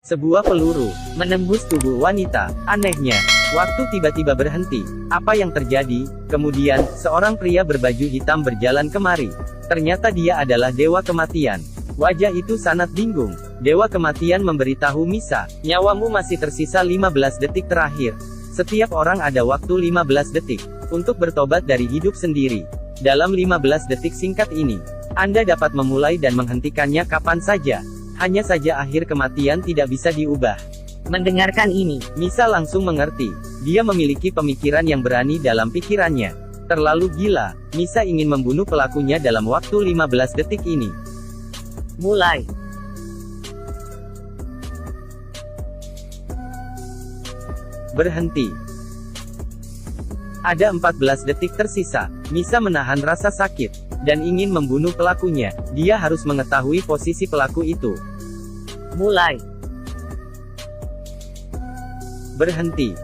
Sebuah peluru menembus tubuh wanita. Anehnya, waktu tiba-tiba berhenti. Apa yang terjadi? Kemudian, seorang pria berbaju hitam berjalan kemari. Ternyata dia adalah Dewa Kematian. Wajah itu sangat bingung. Dewa Kematian memberitahu Misa, nyawamu masih tersisa 15 detik terakhir. Setiap orang ada waktu 15 detik untuk bertobat dari hidup sendiri. Dalam 15 detik singkat ini, Anda dapat memulai dan menghentikannya kapan saja. Hanya saja akhir kematian tidak bisa diubah. Mendengarkan ini, Misa langsung mengerti. Dia memiliki pemikiran yang berani dalam pikirannya. Terlalu gila. Misa ingin membunuh pelakunya dalam waktu 15 detik ini. Mulai. Berhenti. Ada 14 detik tersisa. Misa menahan rasa sakit dan ingin membunuh pelakunya. Dia harus mengetahui posisi pelaku itu. Mulai. Berhenti.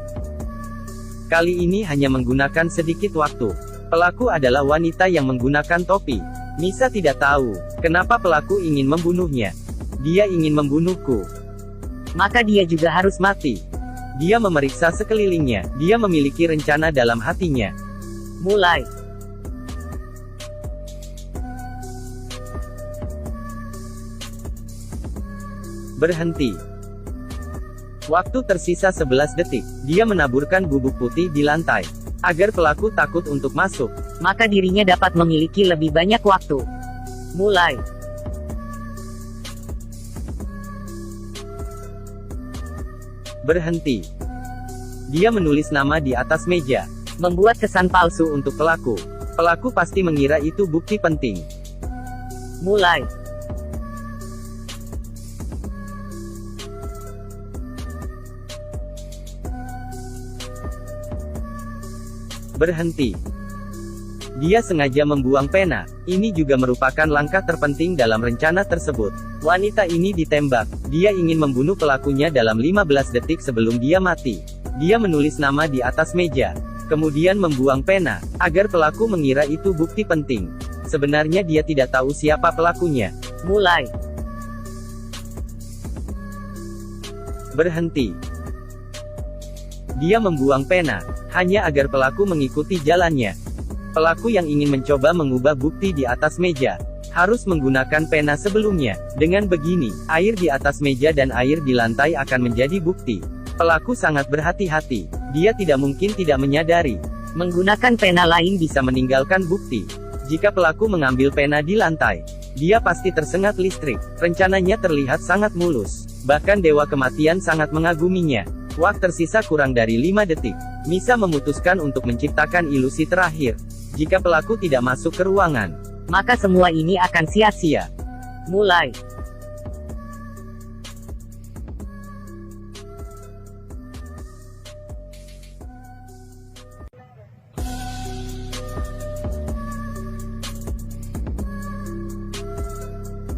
Kali ini hanya menggunakan sedikit waktu. Pelaku adalah wanita yang menggunakan topi. Misa tidak tahu kenapa pelaku ingin membunuhnya. Dia ingin membunuhku. Maka dia juga harus mati. Dia memeriksa sekelilingnya. Dia memiliki rencana dalam hatinya. Mulai. Berhenti. Waktu tersisa 11 detik. Dia menaburkan bubuk putih di lantai. Agar pelaku takut untuk masuk. Maka dirinya dapat memiliki lebih banyak waktu. Mulai. Berhenti. Dia menulis nama di atas meja. Membuat kesan palsu untuk pelaku. Pelaku pasti mengira itu bukti penting. Mulai. Berhenti. Dia sengaja membuang pena. Ini juga merupakan langkah terpenting dalam rencana tersebut. Wanita ini ditembak. Dia ingin membunuh pelakunya dalam 15 detik sebelum dia mati. Dia menulis nama di atas meja. Kemudian membuang pena, agar pelaku mengira itu bukti penting. Sebenarnya dia tidak tahu siapa pelakunya. Mulai. Berhenti. Dia membuang pena, hanya agar pelaku mengikuti jalannya. Pelaku yang ingin mencoba mengubah bukti di atas meja, harus menggunakan pena sebelumnya. Dengan begini, air di atas meja dan air di lantai akan menjadi bukti. Pelaku sangat berhati-hati. Dia tidak mungkin tidak menyadari. Menggunakan pena lain bisa meninggalkan bukti. Jika pelaku mengambil pena di lantai, dia pasti tersengat listrik. Rencananya terlihat sangat mulus. Bahkan Dewa Kematian sangat mengaguminya. Waktu tersisa kurang dari 5 detik. Misa memutuskan untuk menciptakan ilusi terakhir. Jika pelaku tidak masuk ke ruangan, maka semua ini akan sia-sia. Mulai.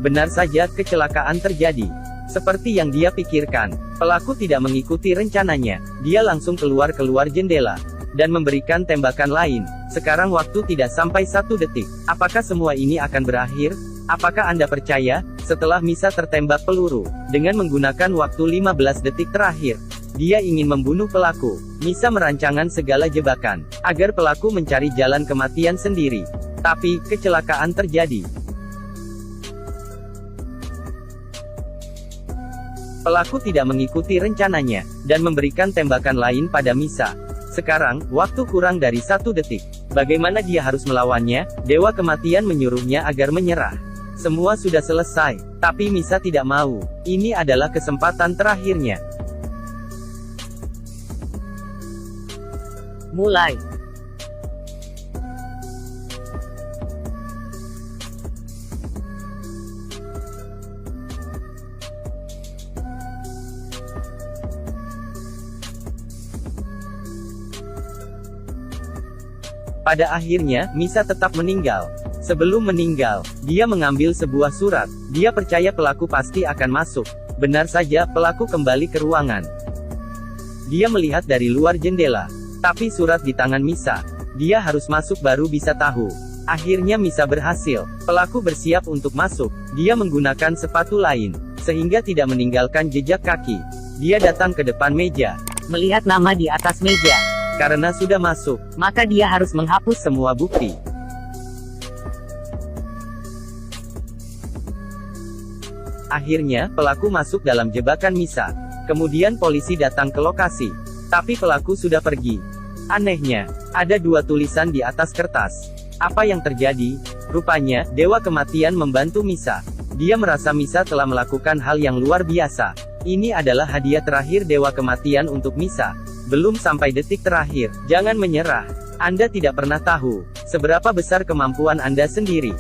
Benar saja, kecelakaan terjadi. Seperti yang dia pikirkan, pelaku tidak mengikuti rencananya. Dia langsung keluar jendela dan memberikan tembakan lain. Sekarang waktu tidak sampai 1 detik. Apakah semua ini akan berakhir? Apakah Anda percaya? Setelah Misa tertembak peluru, dengan menggunakan waktu 15 detik terakhir, dia ingin membunuh pelaku. Misa merancangkan segala jebakan, agar pelaku mencari jalan kematian sendiri. Tapi, kecelakaan terjadi. Pelaku tidak mengikuti rencananya, dan memberikan tembakan lain pada Misa. Sekarang, waktu kurang dari 1 detik. Bagaimana dia harus melawannya? Dewa Kematian menyuruhnya agar menyerah. Semua sudah selesai, tapi Misa tidak mau. Ini adalah kesempatan terakhirnya. Mulai. Pada akhirnya, Misa tetap meninggal. Sebelum meninggal, dia mengambil sebuah surat. Dia percaya pelaku pasti akan masuk. Benar saja, pelaku kembali ke ruangan. Dia melihat dari luar jendela. Tapi surat di tangan Misa. Dia harus masuk baru bisa tahu. Akhirnya Misa berhasil. Pelaku bersiap untuk masuk. Dia menggunakan sepatu lain. sehingga tidak meninggalkan jejak kaki. Dia datang ke depan meja. Melihat nama di atas meja, Karena sudah masuk, maka dia harus menghapus semua bukti. Akhirnya, pelaku masuk dalam jebakan Misa. Kemudian polisi datang ke lokasi. Tapi pelaku sudah pergi. Anehnya, ada dua tulisan di atas kertas. Apa yang terjadi? Rupanya, Dewa Kematian membantu Misa. Dia merasa Misa telah melakukan hal yang luar biasa. Ini adalah hadiah terakhir Dewa Kematian untuk Misa. Belum sampai detik terakhir. Jangan menyerah. Anda tidak pernah tahu seberapa besar kemampuan Anda sendiri.